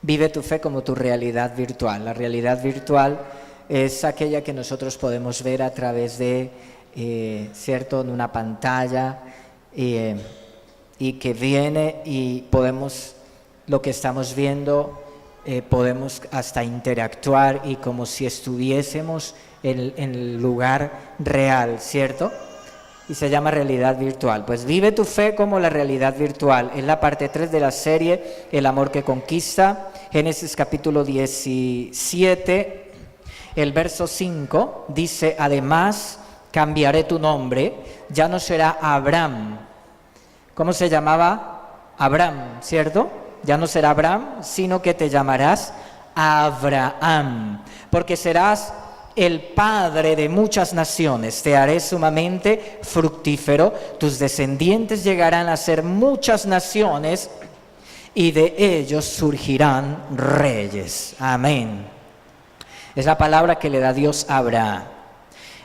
Vive tu fe como tu realidad virtual. La realidad virtual es aquella que nosotros podemos ver a través de, ¿cierto?, en una pantalla y que viene y podemos, lo que estamos viendo, podemos hasta interactuar y como si estuviésemos en el lugar real, ¿cierto? Y se llama realidad virtual. Pues vive tu fe como la realidad virtual. Es la parte 3 de la serie El amor que conquista. Génesis capítulo 17, el verso 5 dice: además cambiaré tu nombre, ya no será Abraham. ¿Cómo se llamaba? Abraham, ¿cierto? Ya no será Abraham, sino que te llamarás Abraham, porque serás el padre de muchas naciones, te haré sumamente fructífero, tus descendientes llegarán a ser muchas naciones y de ellos surgirán reyes. Amén. Es la palabra que le da Dios a Abraham.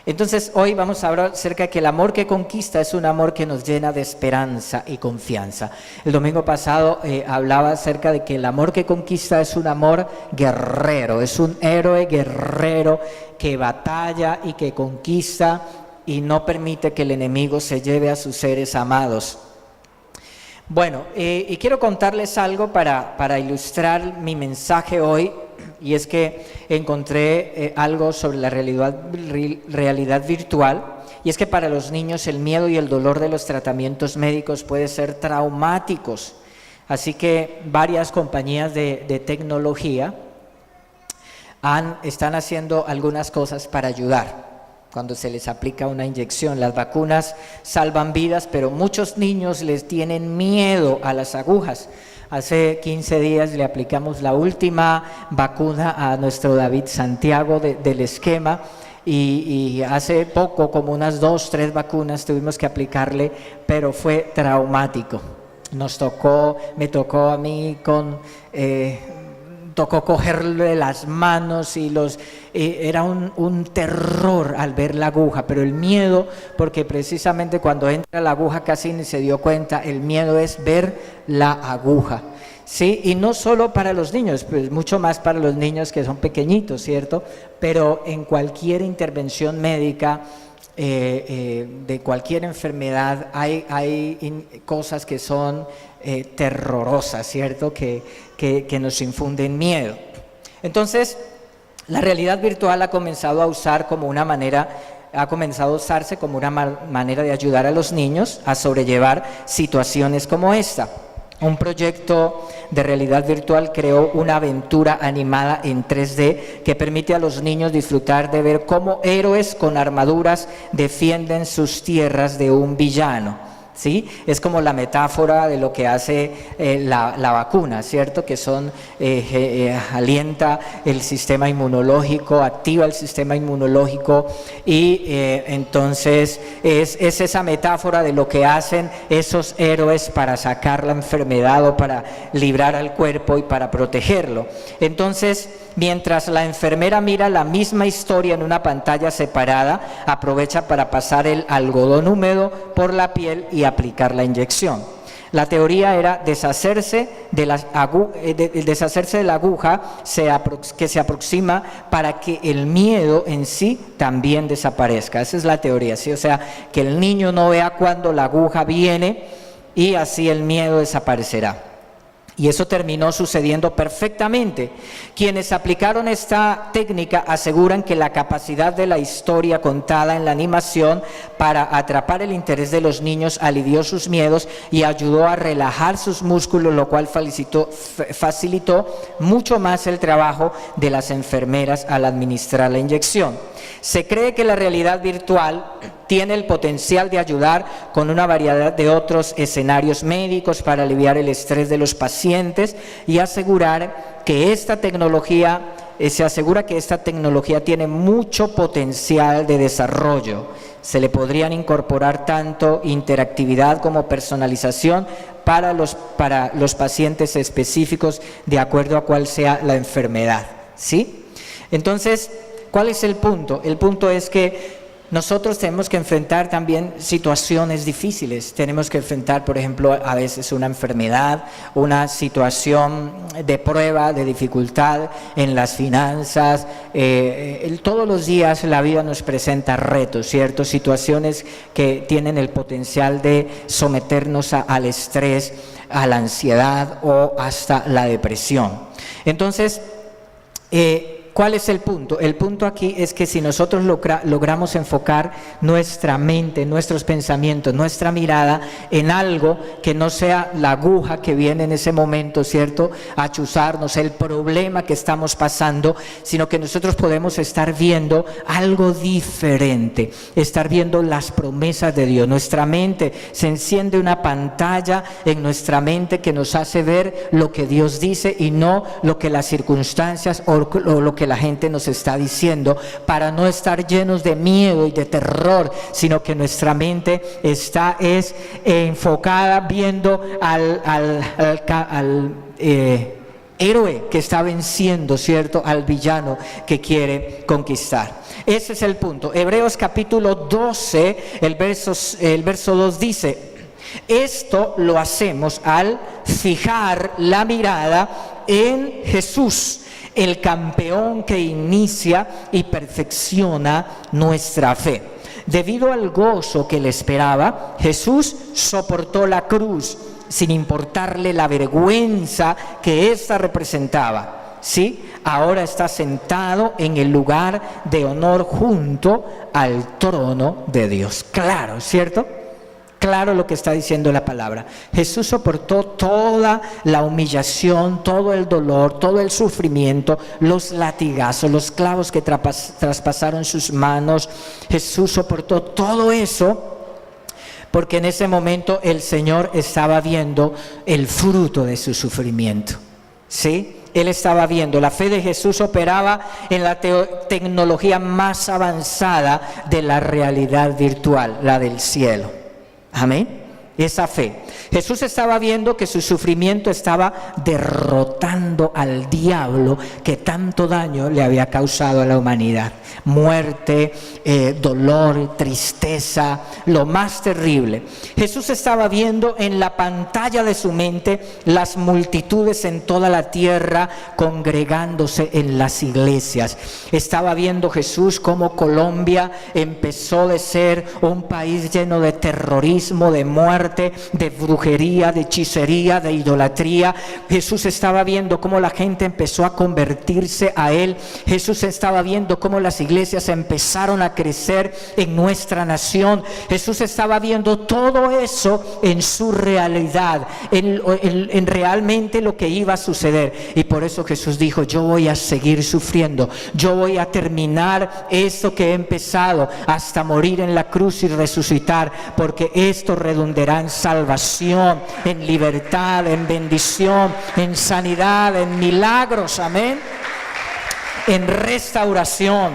Entonces hoy vamos a hablar acerca de que el amor que conquista es un amor que nos llena de esperanza y confianza. El domingo pasado hablaba acerca de que el amor que conquista es un amor guerrero, es un héroe guerrero que batalla y que conquista y no permite que el enemigo se lleve a sus seres amados. Bueno, y quiero contarles algo para ilustrar mi mensaje hoy. Y es que encontré algo sobre la realidad virtual, y es que para los niños el miedo y el dolor de los tratamientos médicos puede ser traumáticos. Así que varias compañías de tecnología están haciendo algunas cosas para ayudar. Cuando se les aplica una inyección, las vacunas salvan vidas, pero muchos niños les tienen miedo a las agujas. Hace 15 días le aplicamos la última vacuna a nuestro David Santiago del esquema y hace poco, como unas 2, 3 vacunas tuvimos que aplicarle, pero fue traumático. Me tocó a mí tocó cogerle las manos y era un terror al ver la aguja, pero el miedo, porque precisamente cuando entra la aguja casi ni se dio cuenta, el miedo es ver la aguja, ¿sí? Y no solo para los niños, pues mucho más para los niños que son pequeñitos, ¿cierto? Pero en cualquier intervención médica, de cualquier enfermedad, hay cosas que son terrorosas, ¿cierto? Que nos infunden miedo. Entonces, la realidad virtual ha comenzado a usarse como una manera de ayudar a los niños a sobrellevar situaciones como esta. Un proyecto de realidad virtual creó una aventura animada en 3D que permite a los niños disfrutar de ver cómo héroes con armaduras defienden sus tierras de un villano. ¿Sí? Es como la metáfora de lo que hace la vacuna, ¿cierto? Que alienta el sistema inmunológico, activa el sistema inmunológico y entonces es esa metáfora de lo que hacen esos héroes para sacar la enfermedad o para librar al cuerpo y para protegerlo. Entonces, mientras la enfermera mira la misma historia en una pantalla separada, aprovecha para pasar el algodón húmedo por la piel y aplicar la inyección. La teoría era deshacerse de la aguja que se aproxima para que el miedo en sí también desaparezca. Esa es la teoría, ¿sí? O sea, que el niño no vea cuando la aguja viene y así el miedo desaparecerá. Y eso terminó sucediendo perfectamente. Quienes aplicaron esta técnica aseguran que la capacidad de la historia contada en la animación para atrapar el interés de los niños alivió sus miedos y ayudó a relajar sus músculos, lo cual facilitó mucho más el trabajo de las enfermeras al administrar la inyección. Se cree que la realidad virtual tiene el potencial de ayudar con una variedad de otros escenarios médicos para aliviar el estrés de los pacientes y se asegura que esta tecnología tiene mucho potencial de desarrollo. se le podrían incorporar tanto interactividad como personalización para los pacientes específicos de acuerdo a cuál sea la enfermedad, ¿sí? Entonces, ¿cuál es el punto? El punto es que nosotros tenemos que enfrentar también situaciones difíciles. Tenemos que enfrentar, por ejemplo, a veces una enfermedad, una situación de prueba, de dificultad en las finanzas. Todos los días la vida nos presenta retos, ¿cierto? Situaciones que tienen el potencial de someternos al estrés, a la ansiedad o hasta la depresión. Entonces, ¿cuál es el punto? El punto aquí es que si nosotros logramos enfocar nuestra mente, nuestros pensamientos, nuestra mirada en algo que no sea la aguja que viene en ese momento, ¿cierto?, a chuzarnos, el problema que estamos pasando, sino que nosotros podemos estar viendo algo diferente, estar viendo las promesas de Dios. Nuestra mente se enciende una pantalla en nuestra mente que nos hace ver lo que Dios dice y no lo que las circunstancias o lo que la gente nos está diciendo, para no estar llenos de miedo y de terror, sino que nuestra mente está enfocada viendo al héroe que está venciendo, ¿cierto?, al villano que quiere conquistar. Ese es el punto. Hebreos capítulo 12, el verso 2 dice: esto lo hacemos al fijar la mirada en Jesús, el campeón que inicia y perfecciona nuestra fe. Debido al gozo que le esperaba, Jesús soportó la cruz sin importarle la vergüenza que ésta representaba. ¿Sí? Ahora está sentado en el lugar de honor junto al trono de Dios. Claro, ¿cierto? Claro lo que está diciendo la palabra. Jesús soportó toda la humillación, todo el dolor, todo el sufrimiento, los latigazos, los clavos que traspasaron sus manos. Jesús soportó todo eso porque en ese momento el Señor estaba viendo el fruto de su sufrimiento, ¿sí? Él estaba viendo, la fe de Jesús operaba en la tecnología más avanzada de la realidad virtual, la del cielo. Amén. Esa fe. Jesús estaba viendo que su sufrimiento estaba derrotando al diablo que tanto daño le había causado a la humanidad. Muerte, dolor, tristeza, lo más terrible. Jesús estaba viendo en la pantalla de su mente las multitudes en toda la tierra congregándose en las iglesias. Estaba viendo Jesús cómo Colombia empezó de ser un país lleno de terrorismo, de muerte, de brujería, de hechicería, de idolatría. Jesús estaba viendo cómo la gente empezó a convertirse a Él. Jesús estaba viendo cómo las iglesias empezaron a crecer en nuestra nación. Jesús estaba viendo todo eso en su realidad, en realmente lo que iba a suceder. Y por eso Jesús dijo: yo voy a seguir sufriendo, yo voy a terminar esto que he empezado hasta morir en la cruz y resucitar, porque esto redundará en salvación, en libertad, en bendición, en sanidad, en milagros, amén, en restauración.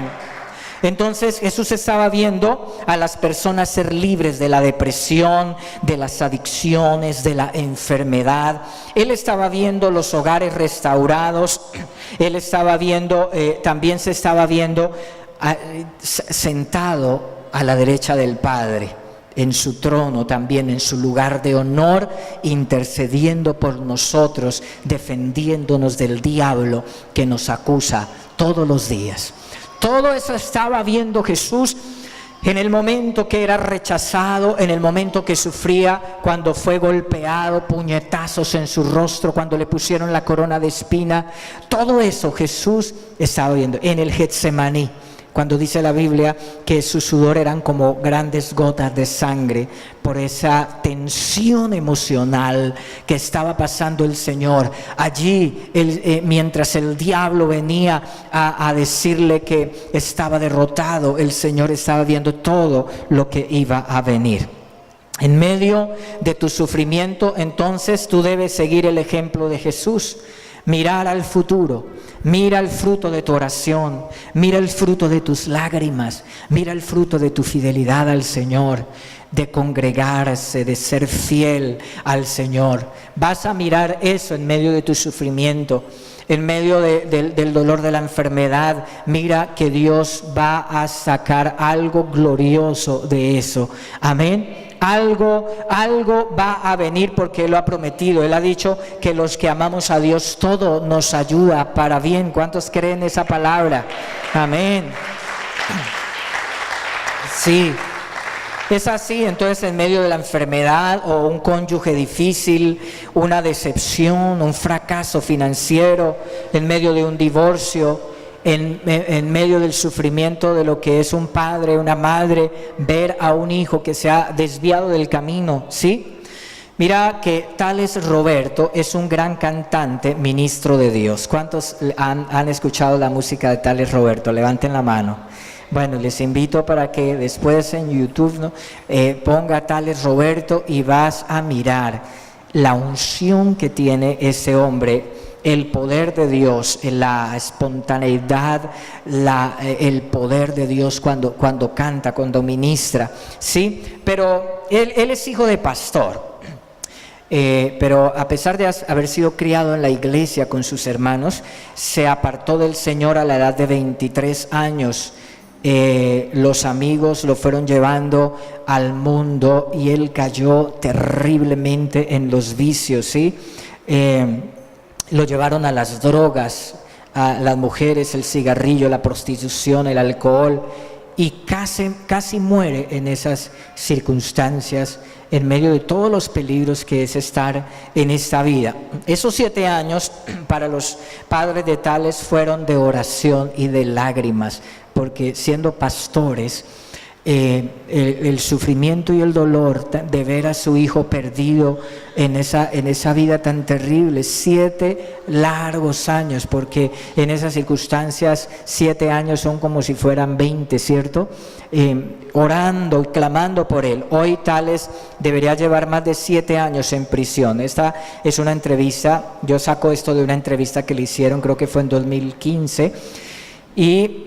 Entonces Jesús estaba viendo a las personas ser libres de la depresión, de las adicciones, de la enfermedad. Él estaba viendo los hogares restaurados. Él estaba viendo, también se estaba viendo sentado a la derecha del Padre, en su trono, también en su lugar de honor, intercediendo por nosotros, defendiéndonos del diablo que nos acusa todos los días. Todo eso estaba viendo Jesús en el momento que era rechazado, en el momento que sufría, cuando fue golpeado, puñetazos en su rostro, cuando le pusieron la corona de espina. Todo eso Jesús estaba viendo en el Getsemaní, cuando dice la Biblia que su sudor eran como grandes gotas de sangre por esa tensión emocional que estaba pasando el Señor. Allí, mientras el diablo venía a decirle que estaba derrotado, el Señor estaba viendo todo lo que iba a venir. En medio de tu sufrimiento, entonces tú debes seguir el ejemplo de Jesús. mirar al futuro. Mira el fruto de tu oración, mira el fruto de tus lágrimas, mira el fruto de tu fidelidad al Señor, de congregarse, de ser fiel al Señor. Vas a mirar eso en medio de tu sufrimiento, en medio del dolor de la enfermedad. Mira que Dios va a sacar algo glorioso de eso. Amén. Algo va a venir porque Él lo ha prometido. Él ha dicho que los que amamos a Dios, todo nos ayuda para bien. ¿Cuántos creen esa palabra? Amén. Sí. Es así. Entonces, en medio de la enfermedad o un cónyuge difícil, una decepción, un fracaso financiero, en medio de un divorcio, en medio del sufrimiento de lo que es un padre, una madre, ver a un hijo que se ha desviado del camino, ¿sí? Mira que Tales Roberto es un gran cantante, ministro de Dios. ¿Cuántos han escuchado la música de Tales Roberto? Levanten la mano. Bueno, les invito para que después en YouTube, ¿no? Ponga Tales Roberto y vas a mirar la unción que tiene ese hombre, el poder de Dios, la espontaneidad, el poder de Dios cuando canta, cuando ministra, ¿sí? Pero él es hijo de pastor. Pero a pesar de haber sido criado en la iglesia con sus hermanos, se apartó del Señor a la edad de 23 años. Los amigos lo fueron llevando al mundo y él cayó terriblemente en los vicios, ¿sí? Lo llevaron a las drogas, a las mujeres, el cigarrillo, la prostitución, el alcohol, y casi muere en esas circunstancias, en medio de todos los peligros que es estar en esta vida. Esos 7 años para los padres de Tales fueron de oración y de lágrimas, porque siendo pastores, el sufrimiento y el dolor de ver a su hijo perdido en esa vida tan terrible, 7 largos años, porque en esas circunstancias 7 años son como si fueran 20, ¿cierto? Orando y clamando por él. Hoy Tales debería llevar más de 7 años en prisión. Esta es una entrevista, yo saco esto de una entrevista que le hicieron, creo que fue en 2015, y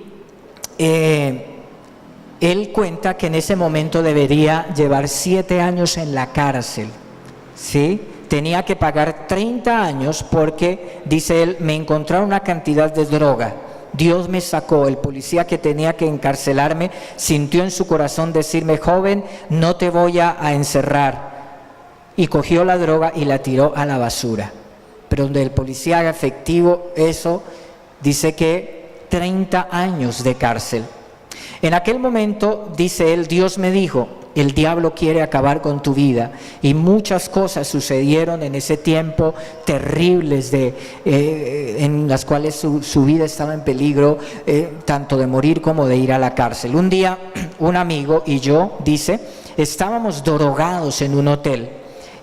él cuenta que en ese momento debería llevar 7 años en la cárcel, ¿sí? Tenía que pagar 30 años porque, dice él, me encontraron una cantidad de droga. Dios me sacó. El policía que tenía que encarcelarme sintió en su corazón decirme, joven, no te voy a encerrar. Y cogió la droga y la tiró a la basura. Pero donde el policía haga efectivo eso, dice que 30 años de cárcel. En aquel momento, dice él, Dios me dijo, el diablo quiere acabar con tu vida. Y muchas cosas sucedieron en ese tiempo terribles en las cuales su vida estaba en peligro, tanto de morir como de ir a la cárcel. Un día, un amigo y yo, dice, estábamos drogados en un hotel.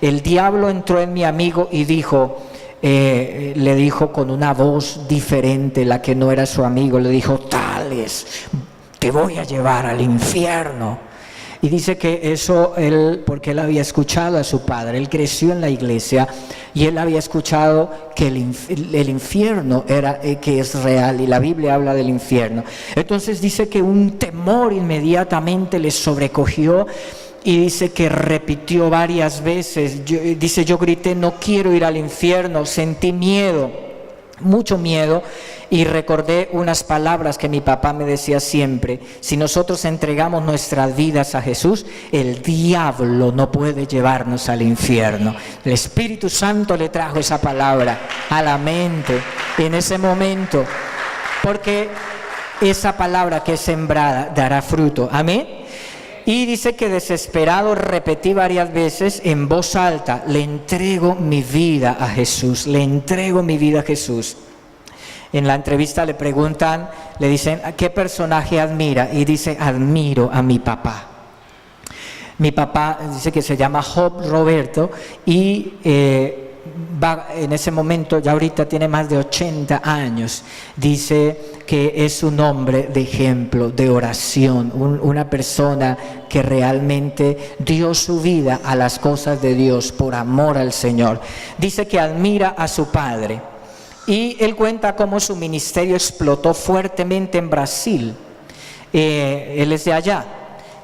El diablo entró en mi amigo y dijo, le dijo con una voz diferente, la que no era su amigo, le dijo, Tales, te voy a llevar al infierno. Y dice que eso porque él había escuchado a su padre, él creció en la iglesia y él había escuchado que el infierno que es real, y la Biblia habla del infierno. Entonces dice que un temor inmediatamente le sobrecogió y dice que repitió varias veces. Dice, yo grité, no quiero ir al infierno, sentí miedo, mucho miedo. Y recordé unas palabras que mi papá me decía siempre: si nosotros entregamos nuestras vidas a Jesús, el diablo no puede llevarnos al infierno. El Espíritu Santo le trajo esa palabra a la mente en ese momento, porque esa palabra que es sembrada dará fruto. Amén. Y dice que desesperado repetí varias veces en voz alta, le entrego mi vida a Jesús, le entrego mi vida a Jesús. En la entrevista le preguntan, le dicen, ¿a qué personaje admira? Y dice, admiro a mi papá. Mi papá dice que se llama Job Roberto y va en ese momento, ya ahorita tiene más de 80 años, dice que es un hombre de ejemplo, de oración, una persona que realmente dio su vida a las cosas de Dios por amor al Señor. Dice que admira a su padre. Y él cuenta cómo su ministerio explotó fuertemente en Brasil. Él es de allá.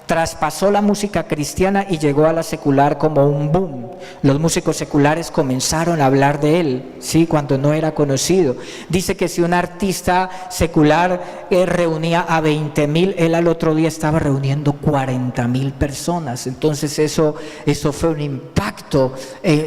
Traspasó la música cristiana y llegó a la secular como un boom. Los músicos seculares comenzaron a hablar de él, ¿sí? Cuando no era conocido. Dice que si un artista secular reunía a 20,000, él al otro día estaba reuniendo 40,000 personas. Entonces eso fue un impacto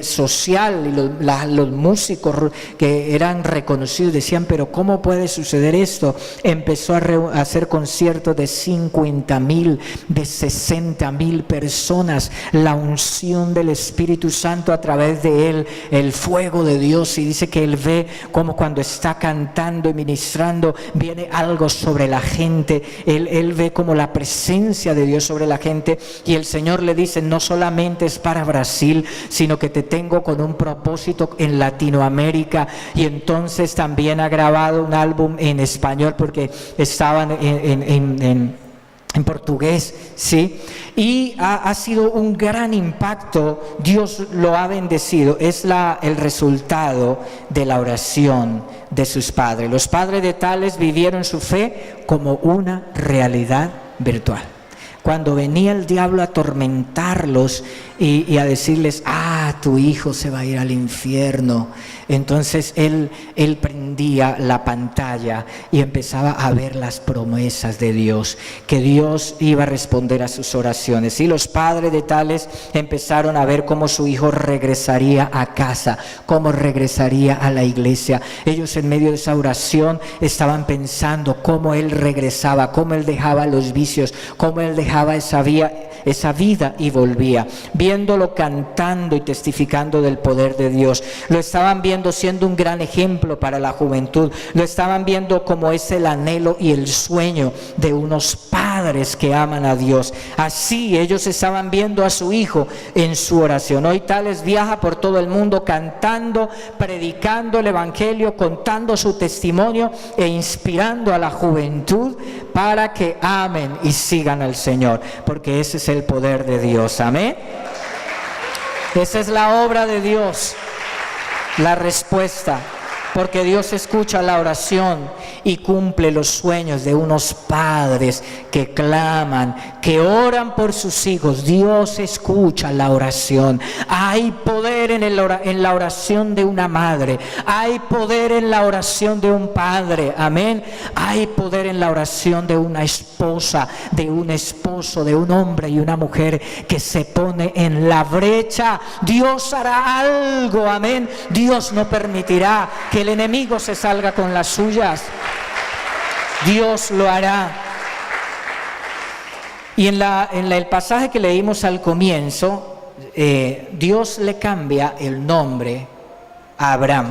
social, y los músicos que eran reconocidos decían, pero ¿cómo puede suceder esto? Empezó a hacer conciertos de 50,000, de 60,000 personas, la unción del Espíritu Santo a través de él, el fuego de Dios. Y dice que él ve como cuando está cantando y ministrando viene algo sobre la gente. Él ve como la presencia de Dios sobre la gente, y el Señor le dice, no solamente es para Brasil, sino que te tengo con un propósito en Latinoamérica. Y entonces también ha grabado un álbum en español, porque estaban en portugués, ¿sí? Y ha sido un gran impacto. Dios lo ha bendecido. Es el resultado de la oración de sus padres. Los padres de Tales vivieron su fe como una realidad virtual. Cuando venía el diablo a atormentarlos y a decirles, tu hijo se va a ir al infierno, entonces él prendía la pantalla y empezaba a ver las promesas de Dios, que Dios iba a responder a sus oraciones. Y los padres de Tales empezaron a ver cómo su hijo regresaría a casa, cómo regresaría a la iglesia. Ellos en medio de esa oración estaban pensando cómo él regresaba, cómo él dejaba los vicios, cómo él dejaba esa vida y volvía, viéndolo cantando y testificando del poder de Dios. Lo estaban viendo siendo un gran ejemplo para la juventud. Lo estaban viendo como es el anhelo y el sueño de unos padres que aman a Dios. Así ellos estaban viendo a su hijo en su oración. Hoy Tales viaja por todo el mundo cantando, predicando el evangelio, contando su testimonio e inspirando a la juventud para que amen y sigan al Señor, porque ese es el poder de Dios. Amén. Esa es la obra de Dios, la respuesta, porque Dios escucha la oración y cumple los sueños de unos padres que claman, que oran por sus hijos. Dios escucha la oración. Hay poder en la oración de una madre, hay poder en la oración de un padre, amén. Hay poder en la oración de una esposa, de un esposo, de un hombre y una mujer que se pone en la brecha. Dios hará algo, amén. Dios no permitirá que el enemigo se salga con las suyas. Dios lo hará. Y en el pasaje que leímos al comienzo, Dios le cambia el nombre a Abraham,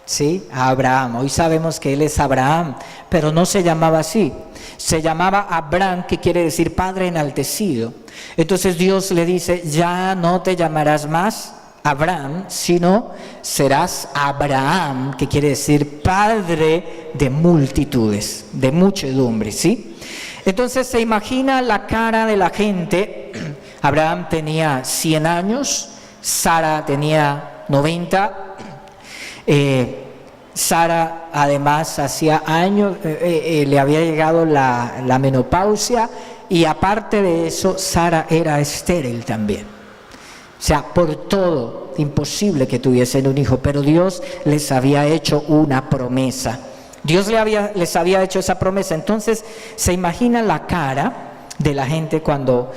¿sí? A Abraham. Hoy sabemos que él es Abraham, pero no se llamaba así. Se llamaba Abraham, que quiere decir Padre enaltecido. Entonces Dios le dice, ya no te llamarás más Abraham, sino serás Abraham, que quiere decir Padre de multitudes, de muchedumbre, ¿sí? Entonces se imagina la cara de la gente. Abraham tenía 100 años, Sara tenía 90, Sara además hacía años, le había llegado la menopausia, y aparte de eso Sara era estéril también. O sea, por todo, imposible que tuviesen un hijo, pero Dios les había hecho una promesa. Dios les había hecho esa promesa. Entonces se imagina la cara de la gente cuando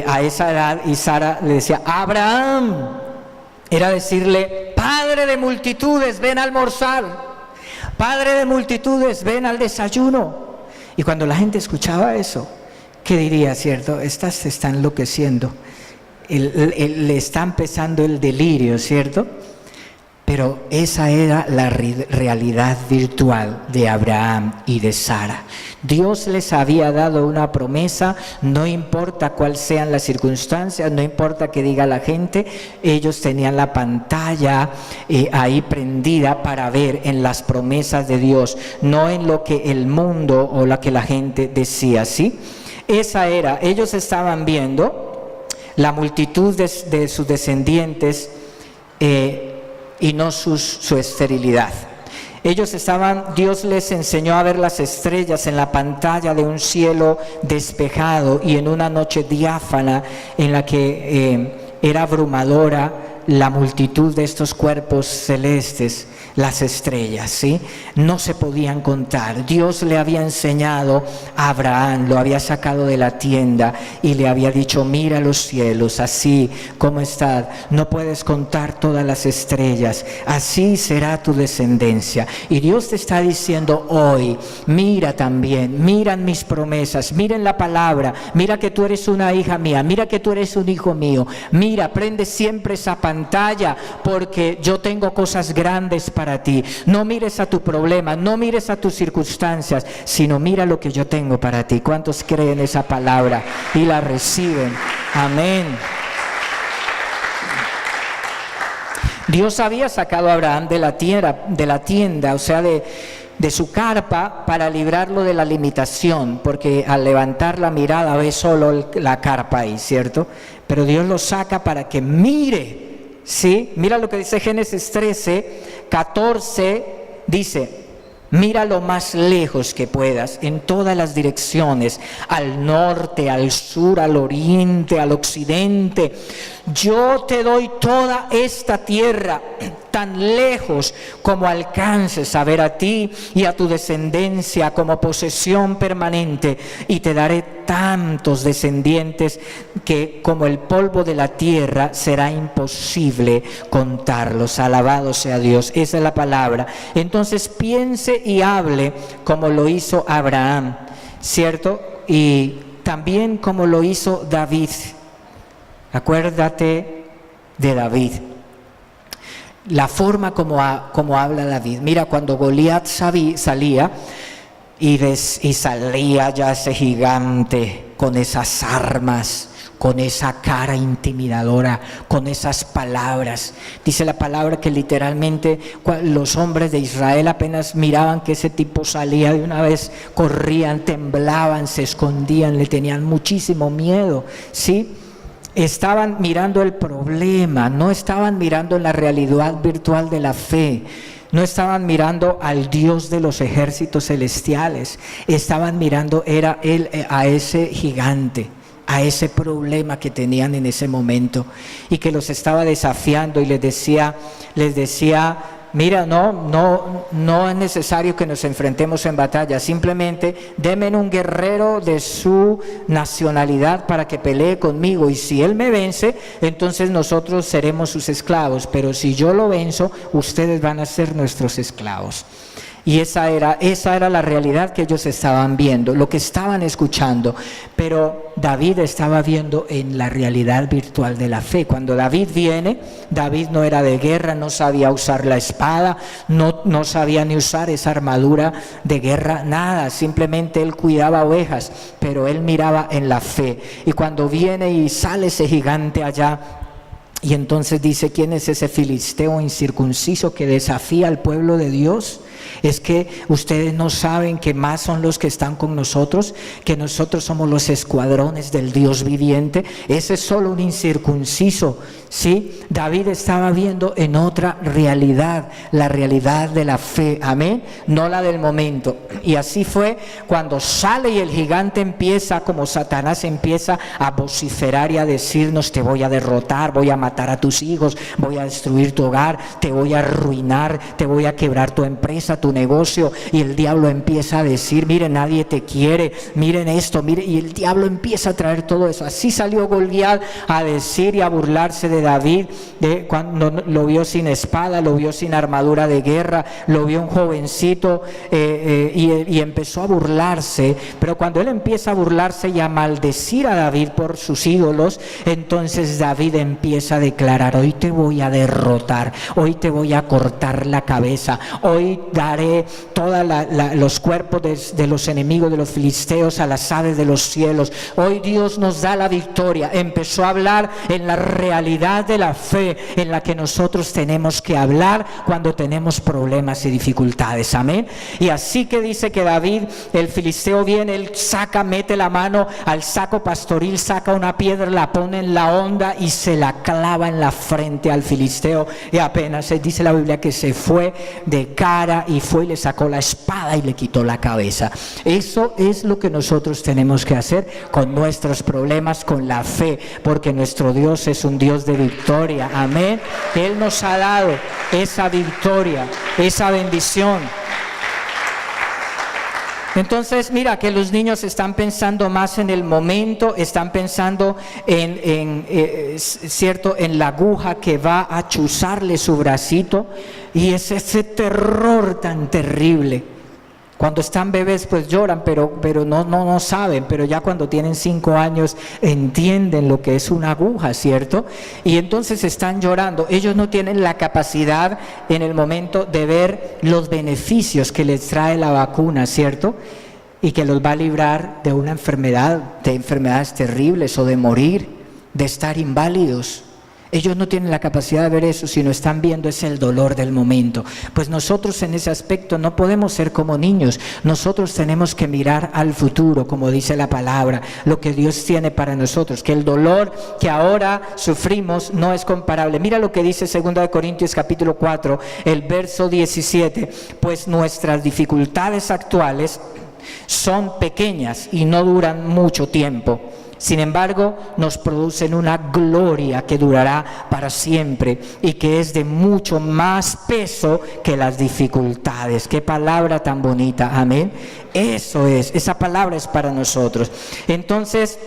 a esa edad, y Sara le decía, Abraham, era decirle, Padre de multitudes, ven a almorzar, Padre de multitudes, ven al desayuno. Y cuando la gente escuchaba eso, ¿qué diría, cierto? Estas se están enloqueciendo. Le está empezando el delirio, ¿cierto? Pero esa era la realidad virtual de Abraham y de Sara. Dios les había dado una promesa, no importa cuáles sean las circunstancias, no importa qué diga la gente, ellos tenían la pantalla ahí prendida para ver en las promesas de Dios, no en lo que el mundo o lo que la gente decía, ¿sí? Esa era, ellos estaban viendo la multitud de sus descendientes y no su esterilidad. Dios les enseñó a ver las estrellas en la pantalla de un cielo despejado y en una noche diáfana en la que era abrumadora la multitud de estos cuerpos celestes, las estrellas, ¿sí? No se podían contar. Dios le había enseñado a Abraham, lo había sacado de la tienda y le había dicho: mira los cielos, así como están, no puedes contar todas las estrellas, así será tu descendencia. Y Dios te está diciendo hoy: mira también, miran mis promesas, miren la palabra, mira que tú eres una hija mía, mira que tú eres un hijo mío, mira, prende siempre esa pantalla porque yo tengo cosas grandes para ti. No mires a tu problema, no mires a tus circunstancias, sino mira lo que yo tengo para ti. ¿Cuántos creen esa palabra y la reciben? Amén. Dios había sacado a Abraham de la tienda, o sea, de su carpa, para librarlo de la limitación, porque al levantar la mirada ve solo la carpa ahí, ¿cierto? Pero Dios lo saca para que mire. ¿Sí? Mira lo que dice Génesis 13:14, dice: mira lo más lejos que puedas, en todas las direcciones, al norte, al sur, al oriente, al occidente. Yo te doy toda esta tierra, tan lejos como alcances a ver a ti y a tu descendencia como posesión permanente, y te daré tantos descendientes que como el polvo de la tierra será imposible contarlos. Alabado sea Dios. Esa es la palabra. Entonces piense y hable como lo hizo Abraham, ¿cierto? Y también como lo hizo David. Acuérdate de David. La forma como habla David. Mira, cuando Goliat salía y salía ya ese gigante con esas armas, con esa cara intimidadora, con esas palabras. Dice la palabra que literalmente los hombres de Israel apenas miraban que ese tipo salía, de una vez corrían, temblaban, se escondían, le tenían muchísimo miedo, ¿sí? Estaban mirando el problema, no estaban mirando la realidad virtual de la fe. No estaban mirando al Dios de los ejércitos celestiales, estaban mirando a ese gigante, a ese problema que tenían en ese momento y que los estaba desafiando, y les decía, mira, no es necesario que nos enfrentemos en batalla, simplemente denme un guerrero de su nacionalidad para que pelee conmigo, y si él me vence, entonces nosotros seremos sus esclavos, pero si yo lo venzo, ustedes van a ser nuestros esclavos. Y esa era la realidad que ellos estaban viendo, lo que estaban escuchando. Pero David estaba viendo en la realidad virtual de la fe. Cuando David viene, David no era de guerra, no sabía usar la espada, no sabía ni usar esa armadura de guerra, nada. Simplemente él cuidaba ovejas, pero él miraba en la fe. Y cuando viene y sale ese gigante allá, y entonces dice: ¿quién es ese filisteo incircunciso que desafía al pueblo de Dios? Es que ustedes no saben que más son los que están con nosotros, que nosotros somos los escuadrones del Dios viviente. Ese es solo un incircunciso, ¿sí? David estaba viendo en otra realidad, la realidad de la fe, amén, no la del momento. Y así fue cuando sale y el gigante empieza, como Satanás empieza a vociferar y a decirnos: te voy a derrotar, voy a matar a tus hijos, voy a destruir tu hogar, te voy a arruinar, te voy a quebrar tu empresa, tu negocio. Y el diablo empieza a decir: mire, nadie te quiere, miren esto, mire, y el diablo empieza a traer todo eso. Así salió Goliat a decir y a burlarse de David, cuando lo vio sin espada, lo vio sin armadura de guerra, lo vio un jovencito, y empezó a burlarse. Pero cuando él empieza a burlarse y a maldecir a David por sus ídolos, entonces David empieza a declarar: hoy te voy a derrotar, hoy te voy a cortar la cabeza, hoy daré todos los cuerpos de los enemigos de los filisteos a las aves de los cielos. Hoy Dios nos da la victoria. Empezó a hablar en la realidad de la fe en la que nosotros tenemos que hablar cuando tenemos problemas y dificultades, amén. Y así que dice que David, el filisteo viene, él mete la mano al saco pastoril, saca una piedra, la pone en la honda y se la clava en la frente al filisteo, y apenas dice la Biblia que se fue de cara y fue y le sacó la espada y le quitó la cabeza. Eso es lo que nosotros tenemos que hacer con nuestros problemas, con la fe, porque nuestro Dios es un Dios de victoria. Amén. Él nos ha dado esa victoria, esa bendición. Entonces, mira que los niños están pensando más en el momento, están pensando cierto, en la aguja que va a chuzarle su bracito, y es ese terror tan terrible. Cuando están bebés pues lloran, pero no saben, pero ya cuando tienen 5 años entienden lo que es una aguja, ¿cierto? Y entonces están llorando. Ellos no tienen la capacidad en el momento de ver los beneficios que les trae la vacuna, ¿cierto? Y que los va a librar de una enfermedad, de enfermedades terribles o de morir, de estar inválidos. Ellos no tienen la capacidad de ver eso, sino están viendo es el dolor del momento. Pues nosotros en ese aspecto no podemos ser como niños. Nosotros tenemos que mirar al futuro, como dice la palabra, lo que Dios tiene para nosotros, que el dolor que ahora sufrimos no es comparable. Mira lo que dice 2 Corintios capítulo 4, el verso 17. Pues nuestras dificultades actuales son pequeñas y no duran mucho tiempo. Sin embargo, nos producen una gloria que durará para siempre y que es de mucho más peso que las dificultades. Qué palabra tan bonita, amén. Eso es, esa palabra es para nosotros. Entonces,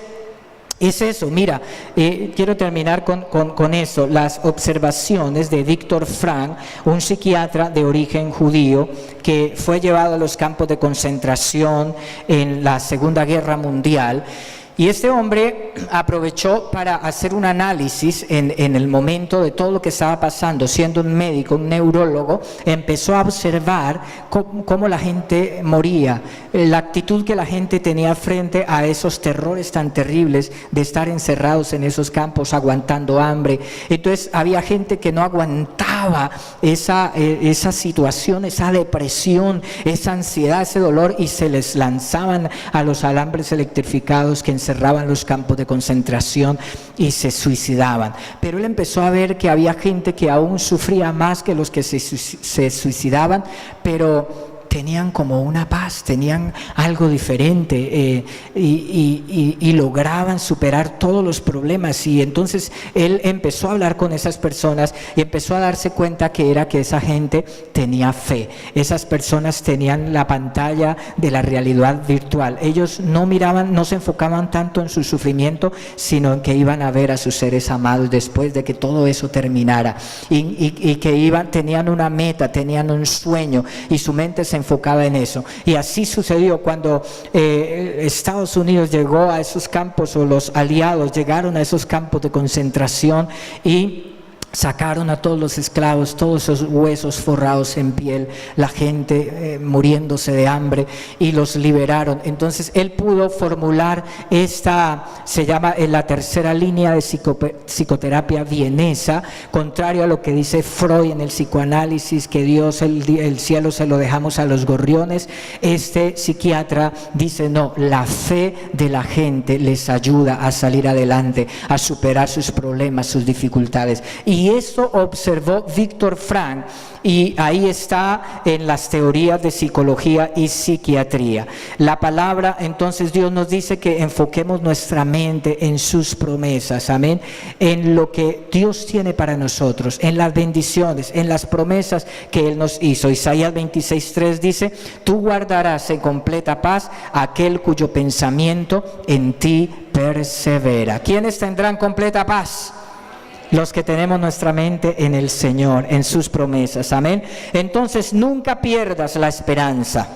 es eso, mira, quiero terminar con eso, las observaciones de Viktor Frankl, un psiquiatra de origen judío que fue llevado a los campos de concentración en la Segunda Guerra Mundial. Y este hombre aprovechó para hacer un análisis en el momento de todo lo que estaba pasando. Siendo un médico, un neurólogo, empezó a observar cómo la gente moría, la actitud que la gente tenía frente a esos terrores tan terribles de estar encerrados en esos campos aguantando hambre. Entonces había gente que no aguantaba esa situación, esa depresión, esa ansiedad, ese dolor, y se les lanzaban a los alambres electrificados que encerraban los campos de concentración y se suicidaban. Pero él empezó a ver que había gente que aún sufría más que los que se suicidaban, pero tenían como una paz, tenían algo diferente, y lograban superar todos los problemas. Y entonces él empezó a hablar con esas personas y empezó a darse cuenta que esa gente tenía fe. Esas personas tenían la pantalla de la realidad virtual. Ellos no miraban, no se enfocaban tanto en su sufrimiento, sino en que iban a ver a sus seres amados después de que todo eso terminara, y que tenían una meta, tenían un sueño, y su mente se enfocaba en eso. Y así sucedió cuando Estados Unidos llegó a esos campos, o los aliados llegaron a esos campos de concentración y sacaron a todos los esclavos, todos esos huesos forrados en piel, la gente muriéndose de hambre, y los liberaron. Entonces él pudo formular se llama la tercera línea de psicoterapia vienesa, contrario a lo que dice Freud en el psicoanálisis, que Dios, el cielo se lo dejamos a los gorriones. Este psiquiatra dice no, la fe de la gente les ayuda a salir adelante, a superar sus problemas, sus dificultades. Y eso observó Viktor Frankl, y ahí está en las teorías de psicología y psiquiatría. La palabra, entonces, Dios nos dice que enfoquemos nuestra mente en sus promesas, amén, en lo que Dios tiene para nosotros, en las bendiciones, en las promesas que Él nos hizo. Isaías 26:3 dice: tú guardarás en completa paz aquel cuyo pensamiento en ti persevera. ¿Quiénes tendrán completa paz? Los que tenemos nuestra mente en el Señor, en sus promesas, amén. Entonces nunca pierdas la esperanza.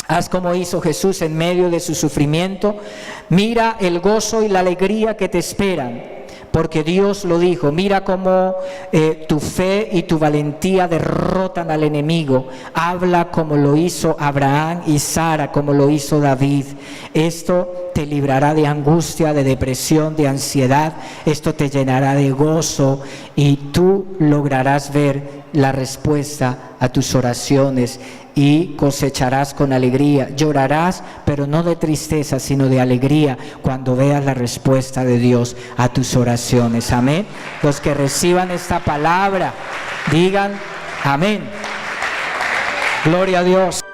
Haz como hizo Jesús en medio de su sufrimiento. Mira el gozo y la alegría que te esperan, porque Dios lo dijo. Mira cómo tu fe y tu valentía derrotan al enemigo. Habla como lo hizo Abraham y Sara, como lo hizo David. Esto te librará de angustia, de depresión, de ansiedad. Esto te llenará de gozo, y tú lograrás ver la respuesta a tus oraciones, y cosecharás con alegría. Llorarás, pero no de tristeza, sino de alegría, cuando veas la respuesta de Dios a tus oraciones. Amén. Los que reciban esta palabra, digan amén. Gloria a Dios.